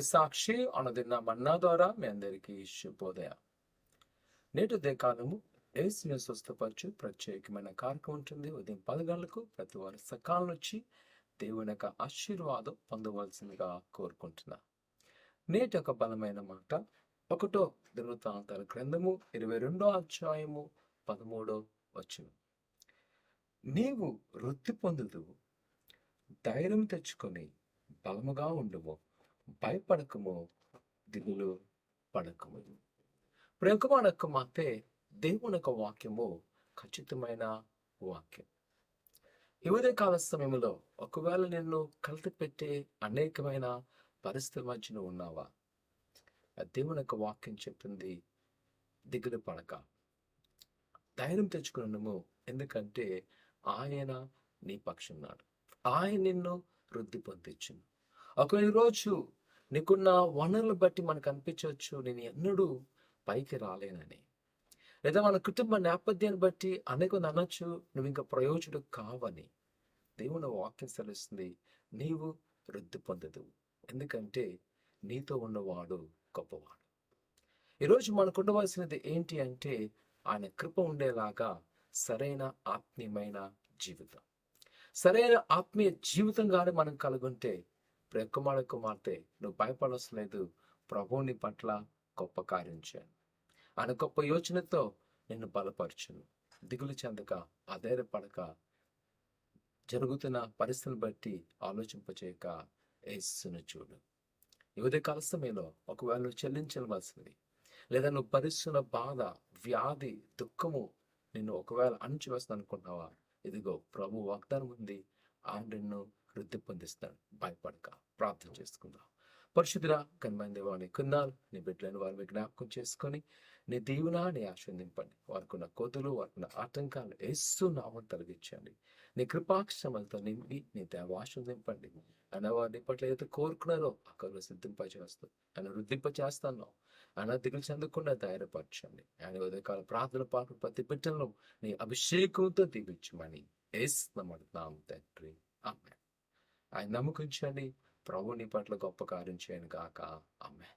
సాక్షి అనుదిన మన్నా ద్వారా మీ అందరికీ శుభోదయం. నేటి ఉదయకాలము యేసుని స్వస్థపరచు ప్రత్యేకమైన కార్యక్రమం ఉంటుంది. ఉదయం 10 గంటలకు ప్రతి వారు సకాలం వచ్చి దేవుని యొక్క ఆశీర్వాదం పొందవలసిందిగా కోరుకుంటున్నా. నేటి ఒక బలమైన మాట 1 దినవృత్తాంతాల గ్రంథము 22వ అధ్యాయము 13వ వచనం. నీవు వృద్ధి పొందుదువు, ధైర్యం తెచ్చుకొని బలముగా ఉండుము, భయపడకము, దిగులు పడకము. ప్రేమకు మాతే దేవుని యొక్క వాక్యము ఖచ్చితమైన వాక్యం. ఈ ఉదయకాల సమయంలో ఒకవేళ నిన్ను కలత పెట్టే అనేకమైన పరిస్థితుల మధ్యన ఉన్నావా? దేవుని యొక్క వాక్యం చెప్తుంది, దిగులు పడక, ధైర్యం తెచ్చుకున్నాము. ఎందుకంటే ఆయన నీ పక్షం ఉన్నాడు. ఆయన నిన్ను వృద్ధి పొందించును. ఒకవేళ ఈరోజు నీకున్న వనరులు బట్టి మనకు అనిపించవచ్చు నేను ఎన్నడూ పైకి రాలేనని, లేదా మన కుటుంబ నేపథ్యాన్ని బట్టి అనేక అనొచ్చు నువ్వు ఇంకా ప్రయోజనం కావని. దేవుని వాక్యం సెలవుస్తుంది, నీవు వృద్ధి పొందదు. ఎందుకంటే నీతో ఉన్నవాడు గొప్పవాడు. ఈరోజు మనకు ఉండవలసినది ఏంటి అంటే ఆయన కృప ఉండేలాగా సరైన ఆత్మీయమైన జీవితం. సరైన ఆత్మీయ జీవితంగానే మనం కలుగుంటే కుమార్తె నువ్వు భయపడవలసిన లేదు. ప్రభువుని పట్ల గొప్ప కార్యం చేయాలి. ఆయన గొప్ప యోచనతో నిన్ను బలపరచును. దిగులు చెందక, ఆధైర్యపడక, జరుగుతున్న పరిస్థితిని బట్టి ఆలోచింపచేయక యేసును చూడు. ఈ ఉదయకాల సమయంలో ఒకవేళ నువ్వు చెల్లించవలసింది, లేదా నువ్వు భరిస్తున్న బాధ, వ్యాధి, దుఃఖము నిన్ను ఒకవేళ అణిచివేస్తుంది అనుకుంటున్నావా? ఇదిగో ప్రభు వాగ్దానం ఉంది, ఆయన నిన్ను వృద్ధి పొందిస్తాడు. భయపడక. ప్రార్థన చేసుకుందాం. పరిశుద్ధుడా, ఘనమైన దేవా, నీ కున్నాలు నీ బిడ్డలను వారిని జ్ఞాపకం చేసుకొని నీ దీవున నీ ఆశీర్వదింపండి. వారికున్న కోతులు, వారికున్న ఆటంకాలు యేసు నామం తొలగించండి. నీ కృపాక్షమలతో నింపి నీ దేవ ఆశీర్వదింపండి. ఆయన వారిని పట్ల ఏదైతే కోరుకున్నారో అక్కడ సిద్ధింపచేస్తూ ఆయన వృద్ధింపచేస్తాను. ఆయన దిగులు చెందకుండా ధైర్యపరచండి. ఆయన ఉదయకాల ప్రార్థన పాటు ప్రతి బిడ్డలను నీ అభిషేకంతో దీవించమని యేసు నామమున తండ్రి, ఆమేన్. ఆయన నమ్మకించండి. ప్రభు నీ పట్ల గొప్ప కార్యం చేయను గాక. ఆమేన్.